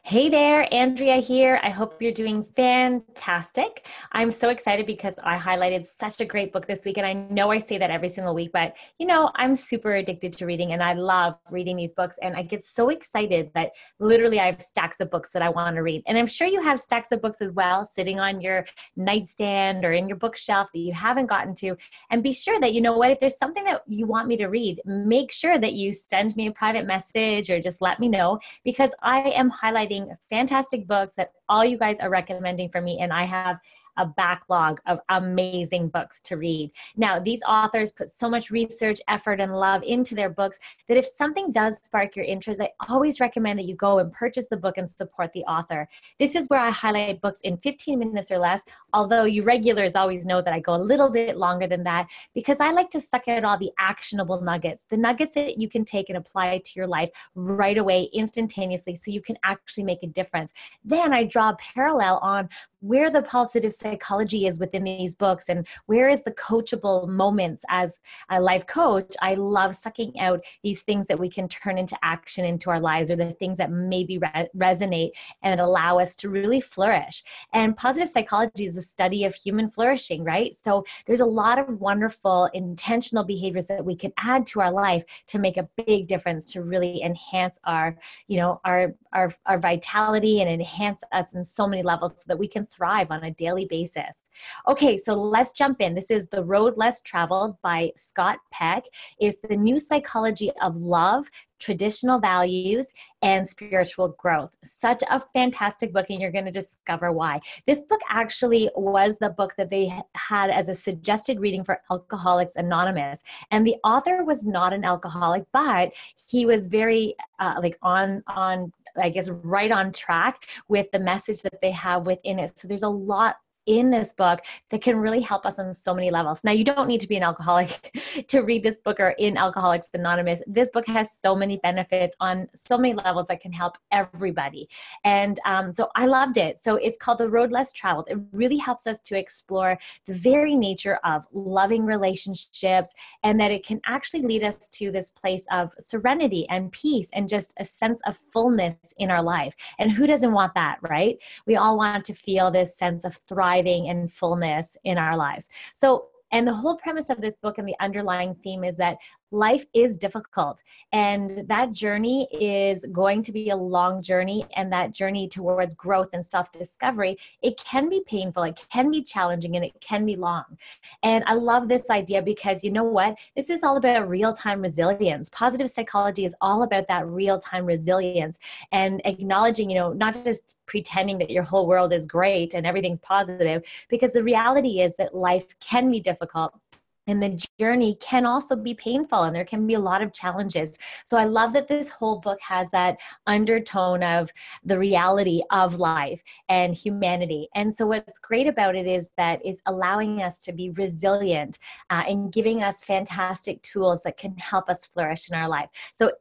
Hey there, Andrea here. I hope you're doing fantastic. I'm so excited because I highlighted such a great book this week. And I know I say that every single week, but I'm super addicted to reading and I love reading these books. And I get so excited that literally I have stacks of books that I want to read. And I'm sure you have stacks of books as well, sitting on your nightstand or in your bookshelf that you haven't gotten to. And be sure that, if there's something that you want me to read, make sure that you send me a private message or just let me know, because I am highlighting fantastic books that all you guys are recommending for me, and I have a backlog of amazing books to read. Now, these authors put so much research, effort, and love into their books that if something does spark your interest, I always recommend that you go and purchase the book and support the author. This is where I highlight books in 15 minutes or less, although you regulars always know that I go a little bit longer than that because I like to suck out all the actionable nuggets, the nuggets that you can take and apply to your life right away, instantaneously, so you can actually make a difference. Then I draw a parallel on where the positive psychology is within these books and where is the coachable moments. As a life coach, I love sucking out these things that we can turn into action into our lives, or the things that maybe resonate and allow us to really flourish. And positive psychology is a study of human flourishing, right? So there's a lot of wonderful intentional behaviors that we can add to our life to make a big difference, to really enhance our vitality and enhance us in so many levels so that we can thrive on a daily basis. Okay, so let's jump in. This is The Road Less Traveled by Scott Peck. It's the new psychology of love, traditional values, and spiritual growth. Such a fantastic book, and you're going to discover why. This book actually was the book that they had as a suggested reading for Alcoholics Anonymous. And the author was not an alcoholic, but he was very right on track with the message that they have within it. So there's a lot in this book that can really help us on so many levels. Now, you don't need to be an alcoholic to read this book or in Alcoholics Anonymous. This book has so many benefits on so many levels that can help everybody. And so I loved it. So it's called The Road Less Traveled. It really helps us to explore the very nature of loving relationships, and that it can actually lead us to this place of serenity and peace and just a sense of fullness in our life. And who doesn't want that, right? We all want to feel this sense of thriving and fullness in our lives. And the whole premise of this book and the underlying theme is that life is difficult, and that journey is going to be a long journey, and that journey towards growth and self-discovery, it can be painful, it can be challenging, and it can be long. And I love this idea because you know what? This is all about real-time resilience. Positive psychology is all about that real-time resilience and acknowledging, not just pretending that your whole world is great and everything's positive, because the reality is that life can be difficult. And the journey can also be painful, and there can be a lot of challenges. So I love that this whole book has that undertone of the reality of life and humanity. And so what's great about it is that it's allowing us to be resilient and giving us fantastic tools that can help us flourish in our life. So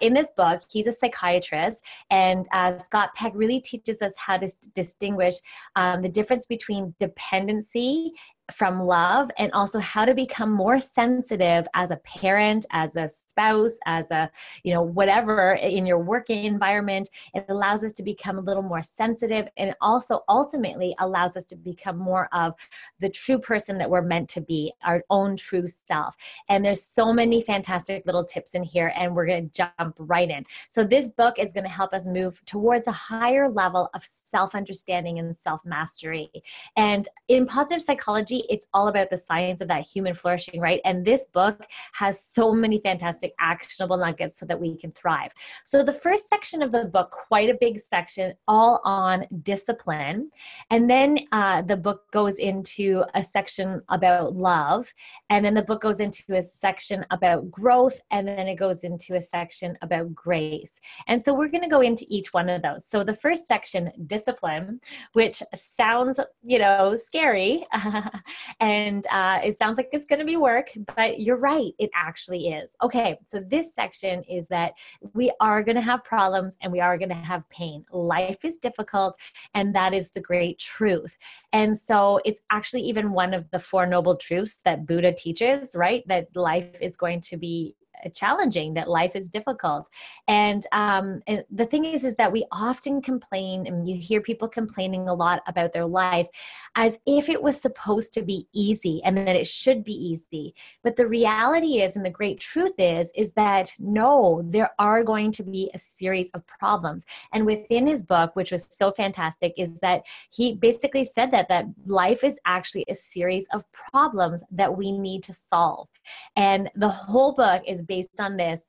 in this book, he's a psychiatrist, and Scott Peck really teaches us how to distinguish the difference between dependency from love, and also how to become more sensitive as a parent, as a spouse, as a, whatever in your working environment. It allows us to become a little more sensitive, and it also ultimately allows us to become more of the true person that we're meant to be, our own true self. And there's so many fantastic little tips in here, and we're going to jump right in. So this book is going to help us move towards a higher level of self-understanding and self-mastery. And in positive psychology, it's all about the science of that human flourishing, right? And this book has so many fantastic actionable nuggets so that we can thrive. So the first section of the book, quite a big section, all on discipline. And then the book goes into a section about love. And then the book goes into a section about growth. And then it goes into a section about grace. And so we're going to go into each one of those. So the first section, discipline, which sounds, scary. And it sounds like it's going to be work, but you're right. It actually is. Okay. So this section is that we are going to have problems and we are going to have pain. Life is difficult, and that is the great truth. And so it's actually even one of the Four Noble Truths that Buddha teaches, right? That life is going to be challenging, that life is difficult. And the thing is that we often complain, and you hear people complaining a lot about their life as if it was supposed to be easy and that it should be easy. But the reality is, and the great truth is that no, there are going to be a series of problems. And within his book, which was so fantastic, is that he basically said that life is actually a series of problems that we need to solve. And the whole book is based on this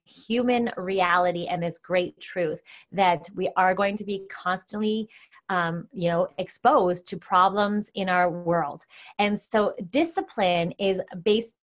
human reality and this great truth that we are going to be constantly exposed to problems in our world. And so discipline is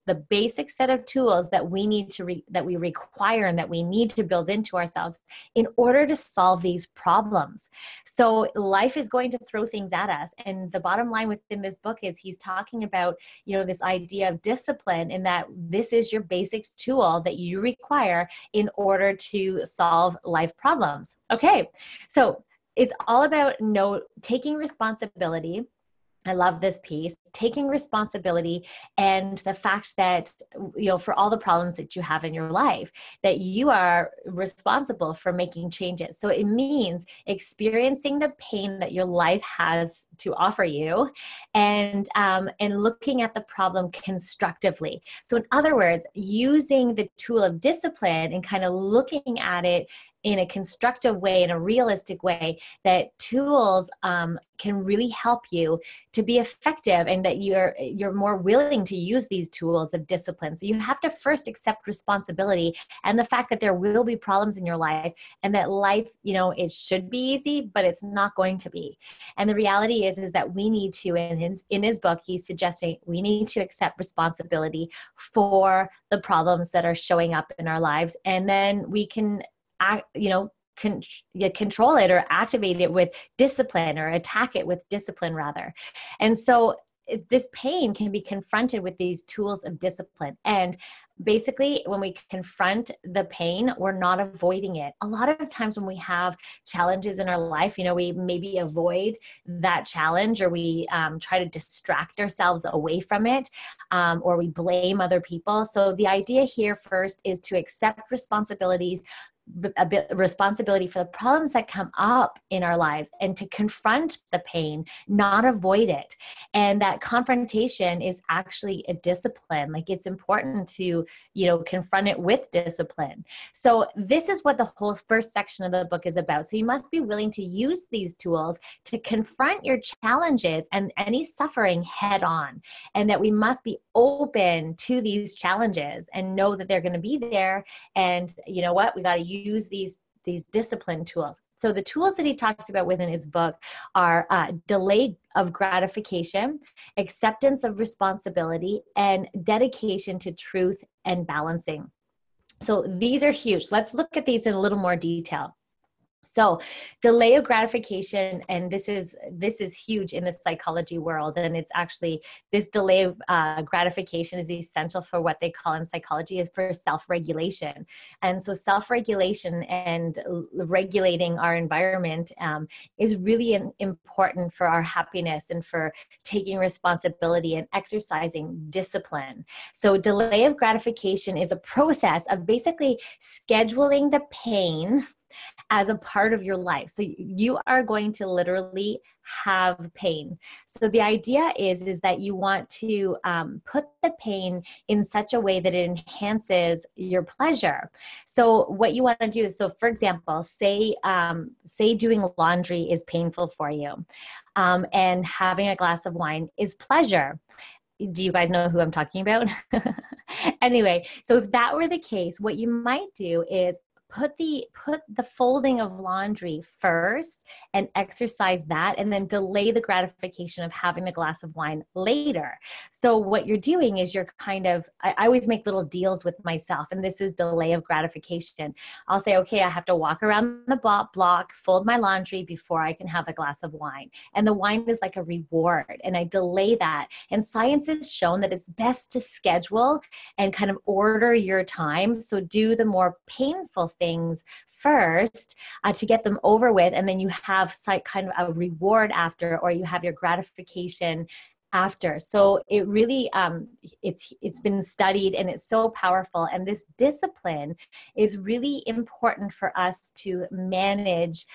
the basic set of tools that we need to that we require and that we need to build into ourselves in order to solve these problems. So life is going to throw things at us. And the bottom line within this book is he's talking about, this idea of discipline, and that this is your basic tool that you require in order to solve life problems. Okay. So it's all about taking responsibility. I love this piece, taking responsibility, and the fact that, for all the problems that you have in your life, that you are responsible for making changes. So it means experiencing the pain that your life has to offer you, and looking at the problem constructively. So in other words, using the tool of discipline and kind of looking at it in a constructive way, in a realistic way, that tools can really help you to be effective, and that you're more willing to use these tools of discipline. So you have to first accept responsibility and the fact that there will be problems in your life, and that life, it should be easy, but it's not going to be. And the reality is that we need to, in his book, he's suggesting we need to accept responsibility for the problems that are showing up in our lives, and then we can control it or activate it with discipline, or attack it with discipline rather. And so this pain can be confronted with these tools of discipline. And basically, when we confront the pain, we're not avoiding it. A lot of times when we have challenges in our life, we maybe avoid that challenge, or we try to distract ourselves away from it, or we blame other people. So the idea here first is to accept responsibility for the problems that come up in our lives, and to confront the pain, not avoid it. And that confrontation is actually a discipline. Like, it's important to, confront it with discipline. So this is what the whole first section of the book is about. So you must be willing to use these tools to confront your challenges and any suffering head on, and that we must be open to these challenges and know that they're going to be there. And you know what? We got to use these discipline tools. So the tools that he talked about within his book are delay of gratification, acceptance of responsibility, and dedication to truth and balancing. So these are huge. Let's look at these in a little more detail. So delay of gratification, and this is huge in the psychology world. And it's actually, this delay of gratification is essential for what they call in psychology is for self-regulation. And so self-regulation and regulating our environment is really important for our happiness and for taking responsibility and exercising discipline. So delay of gratification is a process of basically scheduling the pain as a part of your life. So you are going to literally have pain. So the idea is that you want to put the pain in such a way that it enhances your pleasure. So what you want to do is, so for example, say doing laundry is painful for you, and having a glass of wine is pleasure. Do you guys know who I'm talking about? Anyway, so if that were the case, what you might do is put the folding of laundry first and exercise that, and then delay the gratification of having a glass of wine later. So what you're doing is you're I always make little deals with myself, and this is delay of gratification. I'll say, okay, I have to walk around the block, fold my laundry before I can have a glass of wine. And the wine is like a reward, and I delay that. And science has shown that it's best to schedule and kind of order your time. So do the more painful things first to get them over with, and then you have kind of a reward after, or you have your gratification after. So it really, it's been studied and it's so powerful. And this discipline is really important for us to manage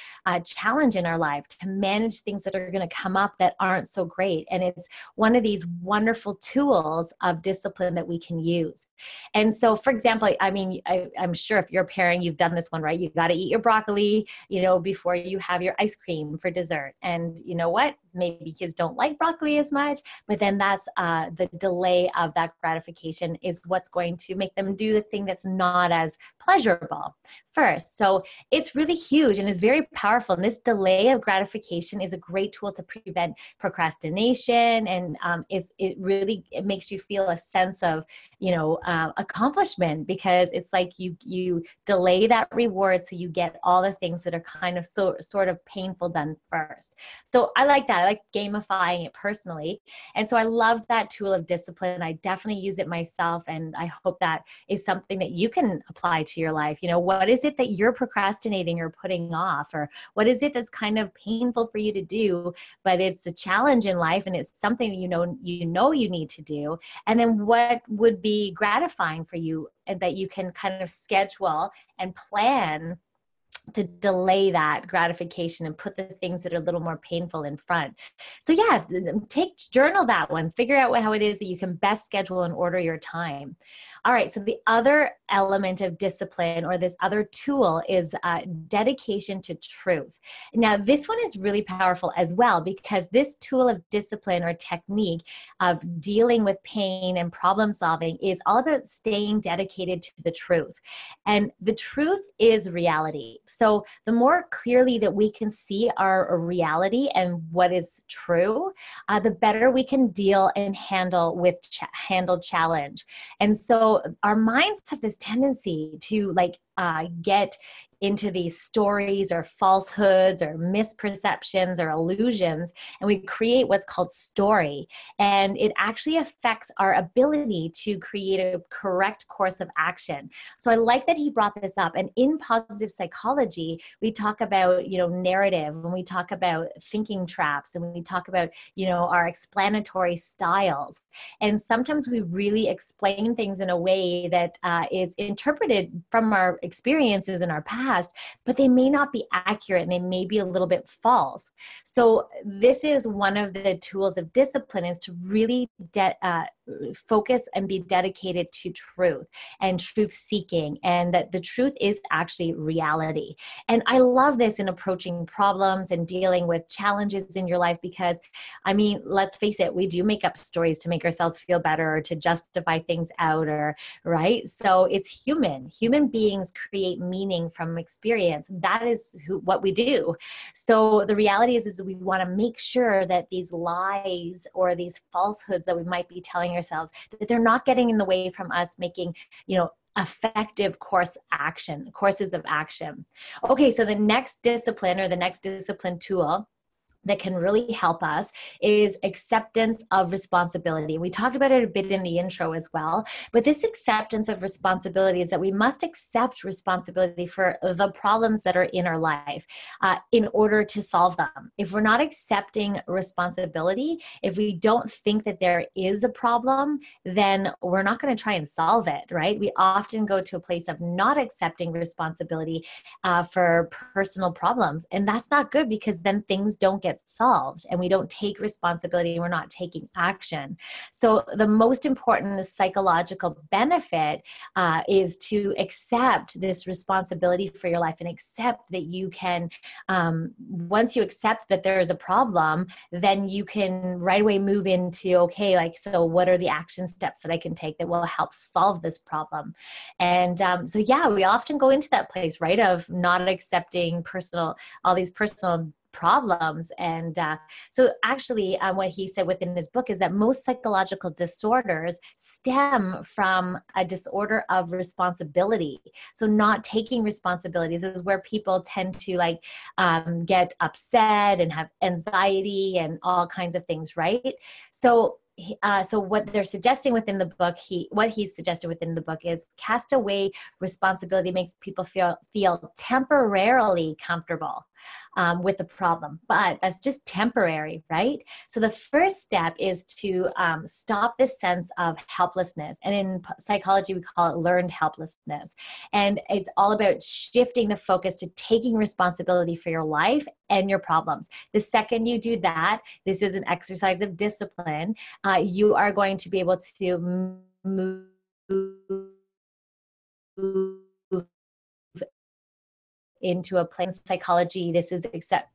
challenge in our life, to manage things that are going to come up that aren't so great. And it's one of these wonderful tools of discipline that we can use. And so, for example, I mean, I'm sure if you're a parent, you've done this one, right? You got to eat your broccoli, before you have your ice cream for dessert. And you know what? Maybe kids don't like broccoli as much, but then that's the delay of that gratification is what's going to make them do the thing that's not as pleasurable first. So it's really huge and is very powerful. And this delay of gratification is a great tool to prevent procrastination, and it makes you feel a sense of accomplishment, because it's like you delay that reward so you get all the things that are kind of sort of painful done first. So I like that. I like gamifying it personally. And so I love that tool of discipline. I definitely use it myself, and I hope that is something that you can apply to your life. What is it that you're procrastinating or putting off, or what is it that's kind of painful for you to do, but it's a challenge in life and it's something you need to do. And then what would be gratifying for you, and that you can kind of schedule and plan to delay that gratification and put the things that are a little more painful in front. So yeah, journal that one, figure out how it is that you can best schedule and order your time. All right, so the other element of discipline, or this other tool, is dedication to truth. Now, this one is really powerful as well, because this tool of discipline or technique of dealing with pain and problem solving is all about staying dedicated to the truth. And the truth is reality. So the more clearly that we can see our reality and what is true, the better we can deal and handle challenge. And so our minds have this tendency to get into these stories or falsehoods or misperceptions or illusions, and we create what's called story. And it actually affects our ability to create a correct course of action. So I like that he brought this up. And in positive psychology, we talk about, narrative, and we talk about thinking traps, and we talk about, our explanatory styles. And sometimes we really explain things in a way that is interpreted from our experiences in our past, but they may not be accurate and they may be a little bit false. So this is one of the tools of discipline, is to really focus and be dedicated to truth and truth seeking, and that the truth is actually reality. And I love this in approaching problems and dealing with challenges in your life, because let's face it, we do make up stories to make ourselves feel better or to justify things out, right? So it's human beings create meaning from experience. That is what we do. So the reality is we want to make sure that these lies or these falsehoods that we might be telling ourselves, that they're not getting in the way from us making, effective courses of action. Okay, so the next discipline, or the next discipline tool that can really help us, is acceptance of responsibility. We talked about it a bit in the intro as well, but this acceptance of responsibility is that we must accept responsibility for the problems that are in our life in order to solve them. If we're not accepting responsibility, if we don't think that there is a problem, then we're not going to try and solve it, right? We often go to a place of not accepting responsibility for personal problems, and that's not good, because then things don't get solved and we don't take responsibility and we're not taking action. So the most important psychological benefit is to accept this responsibility for your life, and accept that you can, once you accept that there is a problem, then you can right away move into, okay, so what are the action steps that I can take that will help solve this problem? And so yeah, we often go into that place, right, of not accepting all these personal problems. And so actually what he said within his book is that most psychological disorders stem from a disorder of responsibility. So not taking responsibilities is where people tend to get upset and have anxiety and all kinds of things, right? So what they're suggesting within the book, what he's suggested within the book is cast away responsibility makes people feel temporarily comfortable. with the problem, but that's just temporary, right? So the first step is to stop this sense of helplessness. And in psychology, we call it learned helplessness. And it's all about shifting the focus to taking responsibility for your life and your problems. The second you do that, this is an exercise of discipline, you are going to be able to move into a place in psychology. This is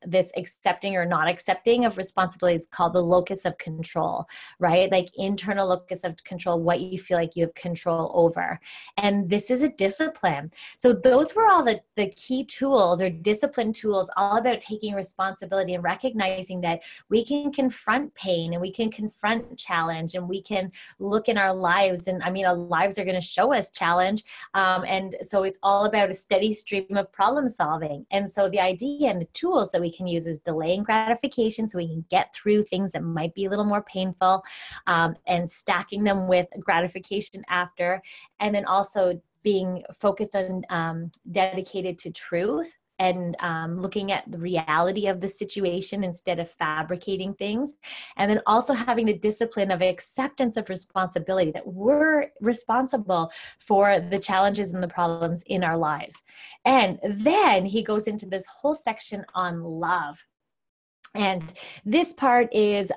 this accepting or not accepting of responsibility is called the locus of control, right? Like internal locus of control, what you feel like you have control over. And this is a discipline. So those were all the key tools or discipline tools, all about taking responsibility and recognizing that we can confront pain and we can confront challenge and we can look in our lives. And I mean, our lives are going to show us challenge. And so it's all about a steady stream of problem solving. And so the idea and the tools that we can use is delaying gratification so we can get through things that might be a little more painful, and stacking them with gratification after, and then also being focused on dedicated to truth and looking at the reality of the situation instead of fabricating things. And then also having the discipline of acceptance of responsibility, that we're responsible for the challenges and the problems in our lives. And then he goes into this whole section on love. And this part is,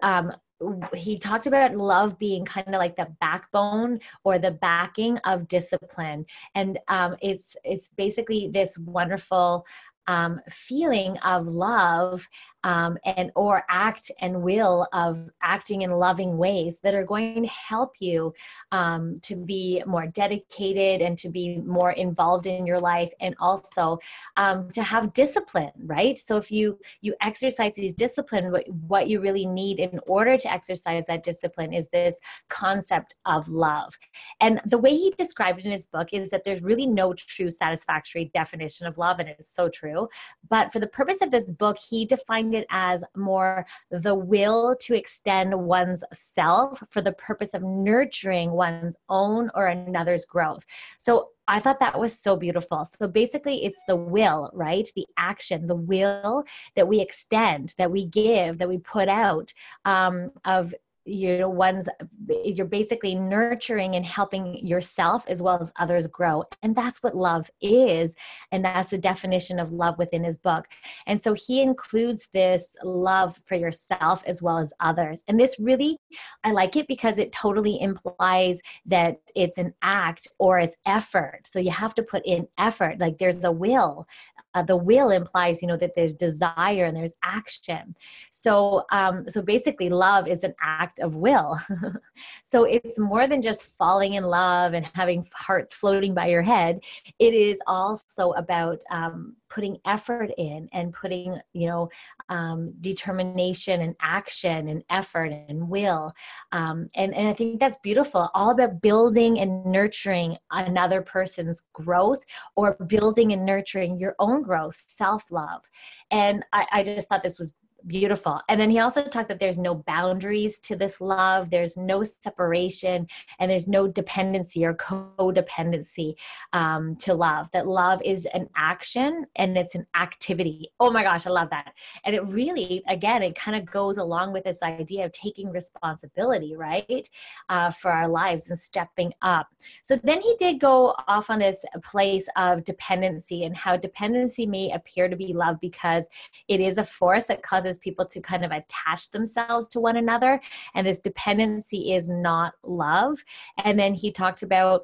he talked about love being kind of like the backbone or the backing of discipline. And it's basically this wonderful feeling of love and or act and will of acting in loving ways that are going to help you to be more dedicated and to be more involved in your life, and also to have discipline, right? So if you exercise these discipline, what you really need in order to exercise that discipline is this concept of love. And the way he described it in his book is that there's really no true satisfactory definition of love, and it's so true. But for the purpose of this book, he defined it as more the will to extend one's self for the purpose of nurturing one's own or another's growth. So I thought that was so beautiful. So basically it's the will, right? The action, the will that we extend, that we give, that we put out, of you're basically nurturing and helping yourself as well as others grow. And that's what love is. And that's the definition of love within his book. And so he includes this love for yourself as well as others. And this really, I like it because it totally implies that it's an act or it's effort. So you have to put in effort, like there's a will. The will implies, that there's desire and there's action. So basically love is an act of will. So it's more than just falling in love and having heart floating by your head. It is also about putting effort in and putting, determination and action and effort and will. And I think that's beautiful, all about building and nurturing another person's growth or building and nurturing your own growth, self-love. And I just thought this was beautiful. And then he also talked that there's no boundaries to this love. There's no separation and there's no dependency or codependency to love. That love is an action and it's an activity. Oh my gosh, I love that. And it really, again, it kind of goes along with this idea of taking responsibility, right, for our lives and stepping up. So then he did go off on this place of dependency and how dependency may appear to be love because it is a force that causes people to kind of attach themselves to one another. And this dependency is not love. And then he talked about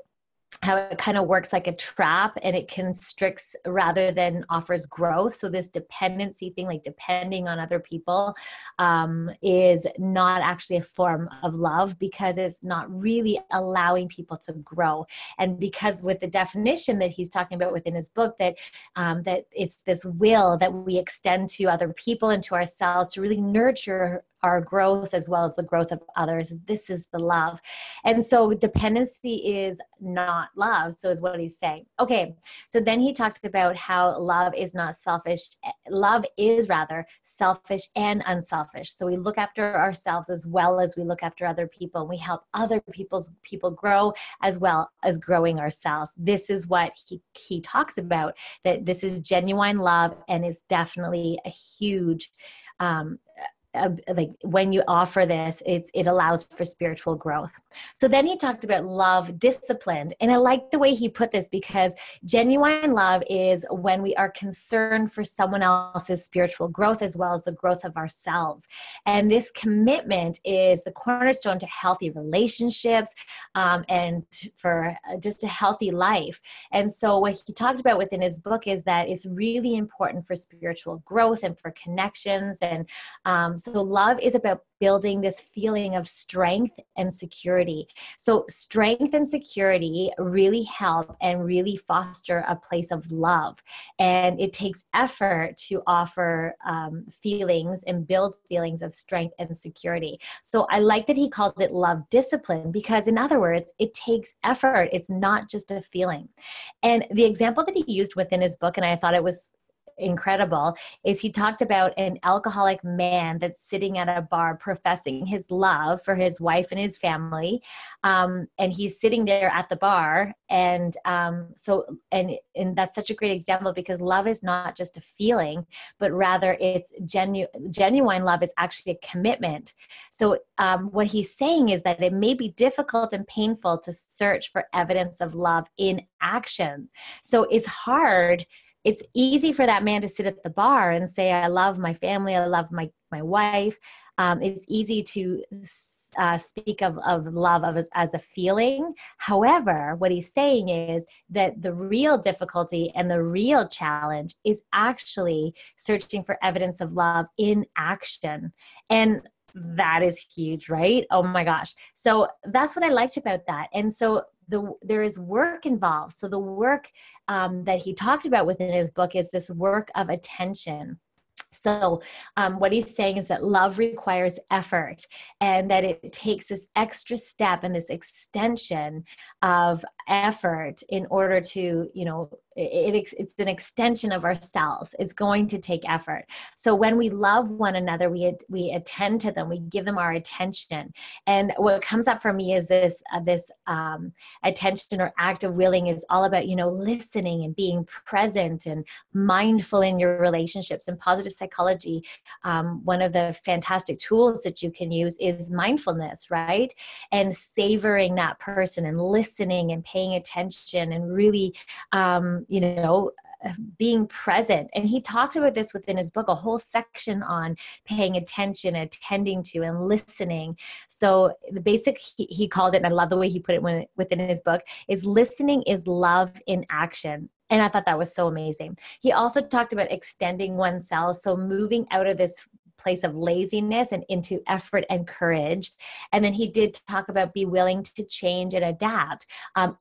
how it kind of works like a trap and it constricts rather than offers growth. So this dependency thing, like depending on other people, is not actually a form of love because it's not really allowing people to grow. And because with the definition that he's talking about within his book, that it's this will that we extend to other people and to ourselves to really nurture our growth as well as the growth of others. This is the love. And so dependency is not love. So is what he's saying. Okay. So then he talked about how love is not selfish. Love is rather selfish and unselfish. So we look after ourselves as well as we look after other people. And we help other people grow as well as growing ourselves. This is what he talks about, that this is genuine love, and it's definitely a huge like when you offer this, it allows for spiritual growth. So then he talked about love disciplined. And I like the way he put this, because genuine love is when we are concerned for someone else's spiritual growth as well as the growth of ourselves. And this commitment is the cornerstone to healthy relationships and for just a healthy life. And so what he talked about within his book is that it's really important for spiritual growth and for connections. And so love is about building this feeling of strength and security. So strength and security really help and really foster a place of love. And it takes effort to offer feelings and build feelings of strength and security. So I like that he called it love discipline, because in other words, it takes effort. It's not just a feeling. And the example that he used within his book, and I thought it was incredible, is he talked about an alcoholic man that's sitting at a bar professing his love for his wife and his family. And he's sitting there at the bar. And and that's such a great example, because love is not just a feeling, but rather it's genuine love is actually a commitment. So what he's saying is that it may be difficult and painful to search for evidence of love in action. So it's hard. It's easy for that man to sit at the bar and say, I love my family, I love my wife. It's easy to speak of love as a feeling. However, what he's saying is that the real difficulty and the real challenge is actually searching for evidence of love in action. And that is huge, right? Oh my gosh. So that's what I liked about that. And so there is work involved. So the work that he talked about within his book is this work of attention. So what he's saying is that love requires effort, and that it takes this extra step and this extension of effort in order to, it's an extension of ourselves. It's going to take effort. So when we love one another, we attend to them, we give them our attention. And what comes up for me is this attention or act of willing is all about, listening and being present and mindful in your relationships. And positive psychology, one of the fantastic tools that you can use is mindfulness, right? And savoring that person and listening and paying attention and really, being present. And he talked about this within his book, a whole section on paying attention, attending to, and listening. So the basic, he called it, and I love the way he put it within his book, is listening is love in action. And I thought that was so amazing. He also talked about extending oneself. So moving out of this place of laziness and into effort and courage. And then he did talk about be willing to change and adapt.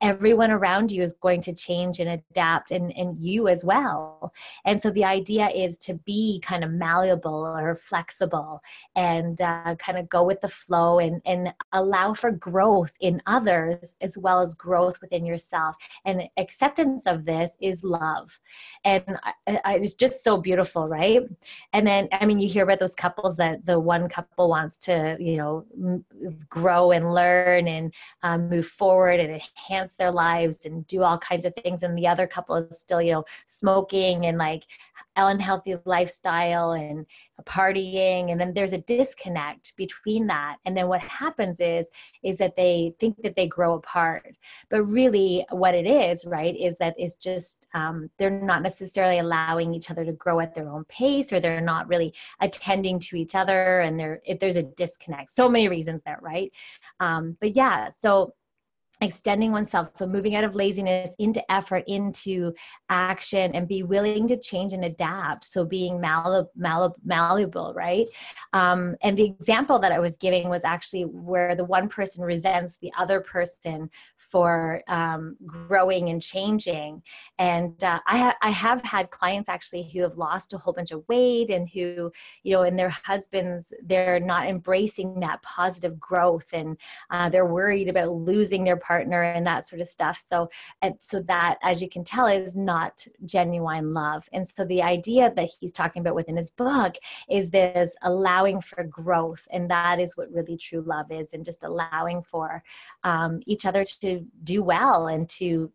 Everyone around you is going to change and adapt, and you as well. And so the idea is to be kind of malleable or flexible and kind of go with the flow and allow for growth in others as well as growth within yourself. And acceptance of this is love. And it's just so beautiful, right? And then, you hear about those couples that the one couple wants to, grow and learn and move forward and enhance their lives and do all kinds of things. And the other couple is still, smoking and like unhealthy lifestyle and partying. And then there's a disconnect between that. And then what happens is that they think that they grow apart. But really what it is, right, is that it's just, they're not necessarily allowing each other to grow at their own pace, or they're not really attending to each other. And there's a disconnect. So many reasons there, right? But yeah, so extending oneself. So moving out of laziness into effort, into action, and be willing to change and adapt. So being malleable, right? And the example that I was giving was actually where the one person resents the other person for growing and changing. And I have had clients actually who have lost a whole bunch of weight, and who, and their husbands, they're not embracing that positive growth, and they're worried about losing their partner and that sort of stuff. So that, as you can tell, is not genuine love. And so the idea that he's talking about within his book is this allowing for growth. And that is what really true love is, and just allowing for each other to do well, and to,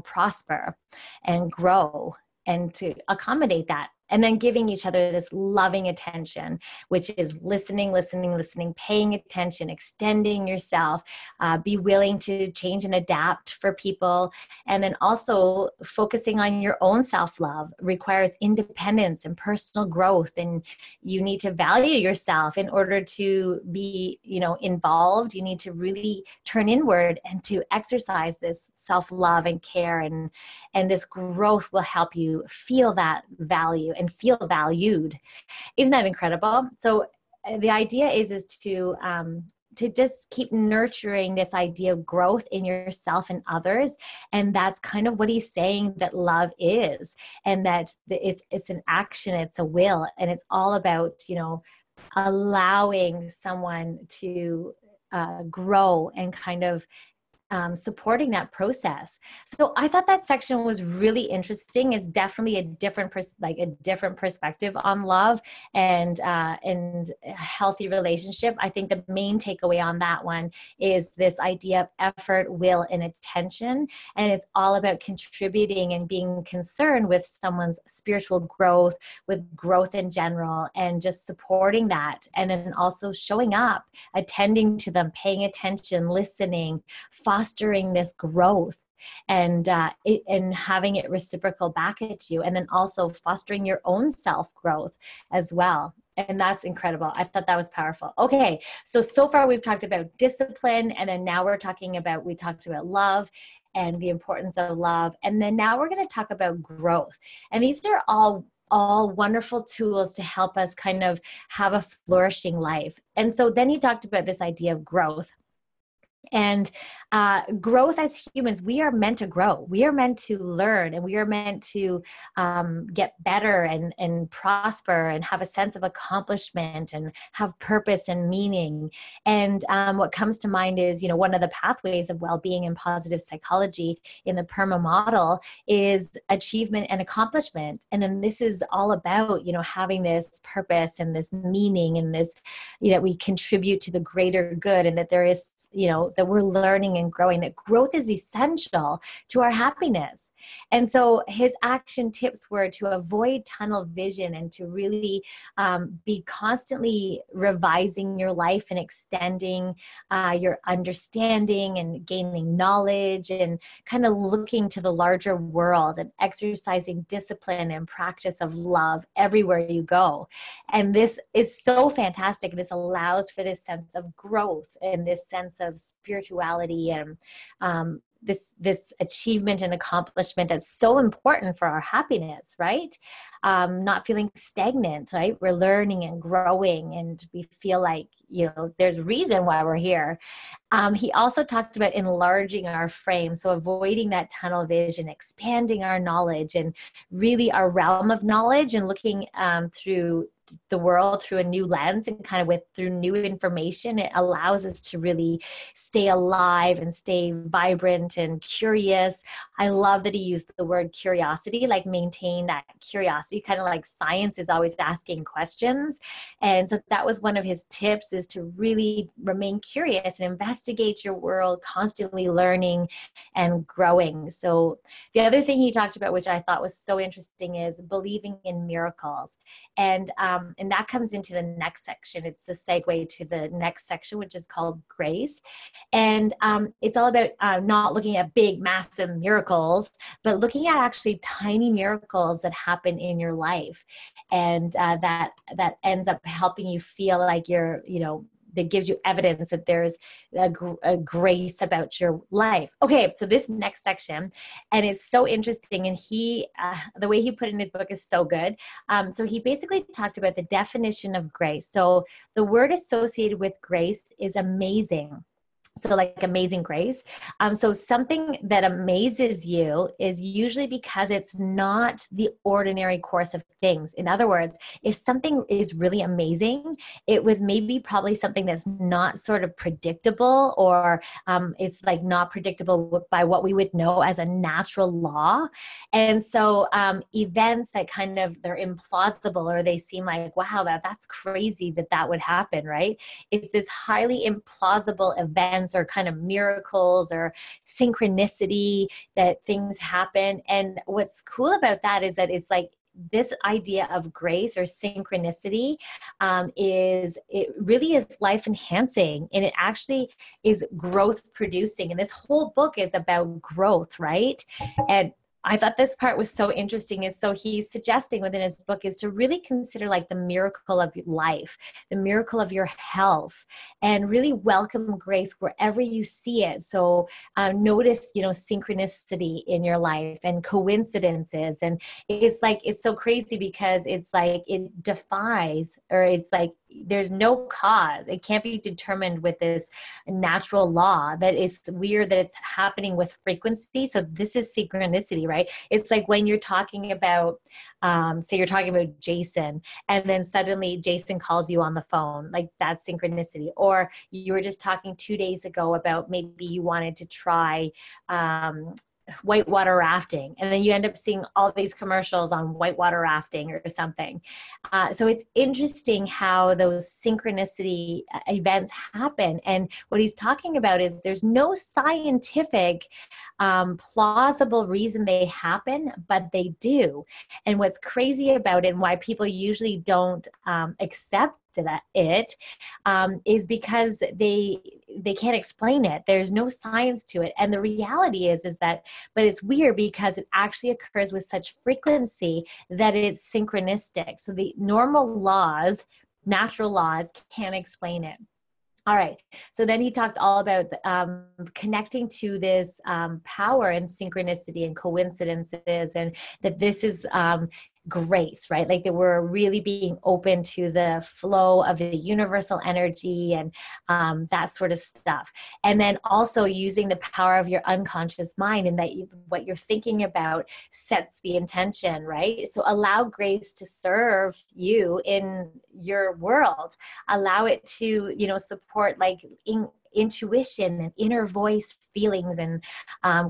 prosper and grow, and to accommodate that. And then giving each other this loving attention, which is listening, paying attention, extending yourself, be willing to change and adapt for people. And then also focusing on your own self-love requires independence and personal growth. And you need to value yourself in order to be, involved. You need to really turn inward and to exercise this self-love and care. And this growth will help you feel that value and feel valued. Isn't that incredible? So the idea is to just keep nurturing this idea of growth in yourself and others. And that's kind of what he's saying that love is, and that it's an action, it's a will, and it's all about, allowing someone to grow and kind of supporting that process. So I thought that section was really interesting. It's definitely a different perspective on love and healthy relationship. I think the main takeaway on that one is this idea of effort, will, and attention. And it's all about contributing and being concerned with someone's spiritual growth, with growth in general, and just supporting that. And then also showing up, attending to them, paying attention, listening, fostering this growth, and having it reciprocal back at you, and then also fostering your own self growth as well. And that's incredible. I thought that was powerful. Okay, so far we've talked about discipline, and then now we talked about love and the importance of love, and then now we're going to talk about growth. And these are all wonderful tools to help us kind of have a flourishing life. And so then he talked about this idea of growth. And growth, as humans, we are meant to grow. We are meant to learn, and we are meant to get better and prosper and have a sense of accomplishment and have purpose and meaning. And what comes to mind is, one of the pathways of well-being in positive psychology in the PERMA model is achievement and accomplishment. And then this is all about, having this purpose and this meaning, and this, that we contribute to the greater good, and that there is, that we're learning and growing, that growth is essential to our happiness. And so his action tips were to avoid tunnel vision, and to really be constantly revising your life and extending your understanding and gaining knowledge, and kind of looking to the larger world, and exercising discipline and practice of love everywhere you go. And this is so fantastic. This allows for this sense of growth and this sense of spirituality, and this achievement and accomplishment that's so important for our happiness, right? Not feeling stagnant, right? We're learning and growing, and we feel like, there's a reason why we're here. He also talked about enlarging our frame, so avoiding that tunnel vision, expanding our knowledge, and really our realm of knowledge, and looking through the world through a new lens, and kind of through new information. It allows us to really stay alive and stay vibrant and curious. I love that he used the word curiosity, like maintain that curiosity, kind of like science is always asking questions. And so that was one of his tips, is to really remain curious and investigate your world, constantly learning and growing. So the other thing he talked about, which I thought was so interesting, is believing in miracles. And that comes into the next section. It's a segue to the next section, which is called grace. And it's all about not looking at big, massive miracles, but looking at actually tiny miracles that happen in your life. And that ends up helping you feel like you're, that gives you evidence that there's a grace about your life. Okay, so this next section, and it's so interesting, and the way he put it in his book is so good. So he basically talked about the definition of grace. So the word associated with grace is amazing. So like amazing grace. So something that amazes you is usually because it's not the ordinary course of things. In other words, if something is really amazing, it was maybe probably something that's not sort of predictable, or it's like not predictable by what we would know as a natural law. And so events that kind of, they're implausible, or they seem like, wow, that's crazy that would happen, right? It's this highly implausible event or kind of miracles or synchronicity that things happen. And what's cool about that is that it's like this idea of grace or synchronicity it really is life enhancing, and it actually is growth producing. And this whole book is about growth, right? And I thought this part was so interesting. And so he's suggesting within his book is to really consider like the miracle of life, the miracle of your health, and really welcome grace wherever you see it. So notice, synchronicity in your life and coincidences. And it's like, it's so crazy because it's like, it defies, or it's like, there's no cause. It can't be determined with this natural law. That it's weird that it's happening with frequency. So this is synchronicity, right? It's like when you're talking about, say you're talking about Jason, and then suddenly Jason calls you on the phone, like that's synchronicity. Or you were just talking 2 days ago about maybe you wanted to try, whitewater rafting, and then you end up seeing all these commercials on whitewater rafting or something. So it's interesting how those synchronicity events happen. And what he's talking about is there's no scientific plausible reason they happen, but they do. And what's crazy about it, and why people usually don't accept it is because they can't explain it. There's no science to it. And the reality is that, but it's weird because it actually occurs with such frequency that it's synchronistic. So the normal laws, natural laws, can't explain it. All right. So then he talked all about connecting to this power and synchronicity and coincidences, and that this is grace, right? Like that we're really being open to the flow of the universal energy and that sort of stuff. And then also using the power of your unconscious mind, and that what you're thinking about sets the intention, right? So allow grace to serve you in your world. Allow it to, support like intuition and inner voice feelings, and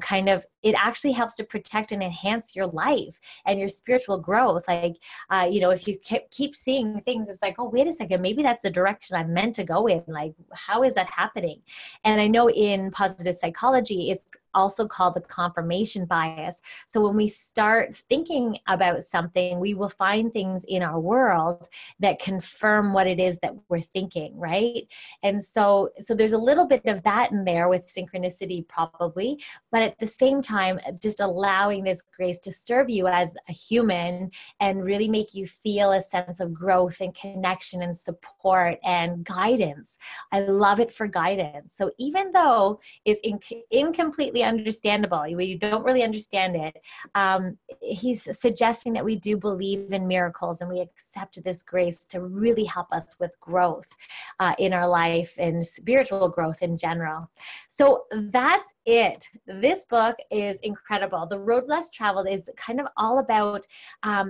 kind of, it actually helps to protect and enhance your life and your spiritual growth. Like, if you keep seeing things, it's like, oh, wait a second, maybe that's the direction I'm meant to go in. Like, how is that happening? And I know in positive psychology, it's also called the confirmation bias. So when we start thinking about something, we will find things in our world that confirm what it is that we're thinking, right? And so there's a little bit of that in there with synchronicity probably, but at the same time, just allowing this grace to serve you as a human and really make you feel a sense of growth and connection and support and guidance. I love it for guidance. So even though it's incompletely understandable, you don't really understand it, he's suggesting that we do believe in miracles and we accept this grace to really help us with growth in our life and spiritual growth in general. So that's it. This book is incredible. The Road Less Traveled is kind of all about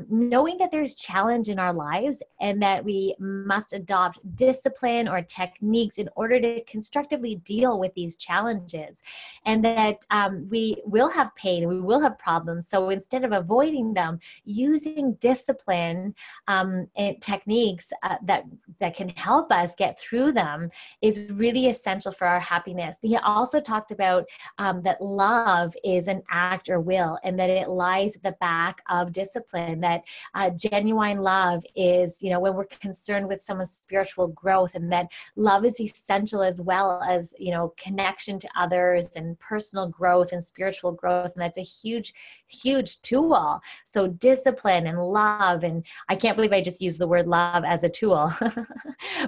knowing that there's challenge in our lives and that we must adopt discipline or techniques in order to constructively deal with these challenges, and that we will have pain and we will have problems. So instead of avoiding them, using discipline and techniques that can help us get through them is really essential for our happiness. He also talked about that love is an act or will, and that it lies at the back of discipline, that genuine love is, you know, when we're concerned with someone's spiritual growth, and that love is essential as well as, you know, connection to others and personal growth and spiritual growth. And that's a huge, huge tool. So discipline and love, and I can't believe I just used the word love as a tool,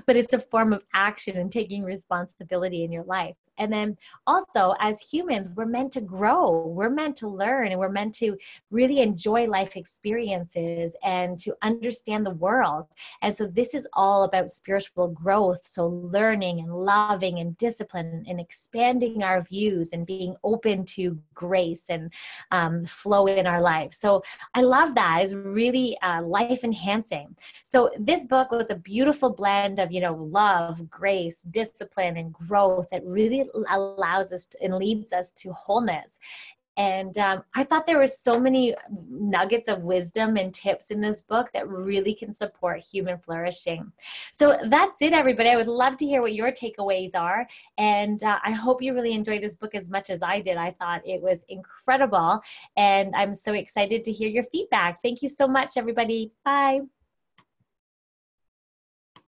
but it's a form of action and taking responsibility in your life. And then also, as humans, we're meant to grow, we're meant to learn, and we're meant to really enjoy life experiences and to understand the world. And so this is all about spiritual growth. So learning and loving and discipline and expanding our views and being open to grace and flow in our life. So I love that. It's really life enhancing. So this book was a beautiful blend of, you know, love, grace, discipline, and growth that really allows us to, and leads us to wholeness. And I thought there were so many nuggets of wisdom and tips in this book that really can support human flourishing. So that's it, everybody. I would love to hear what your takeaways are. And I hope you really enjoyed this book as much as I did. I thought it was incredible. And I'm so excited to hear your feedback. Thank you so much, everybody. Bye.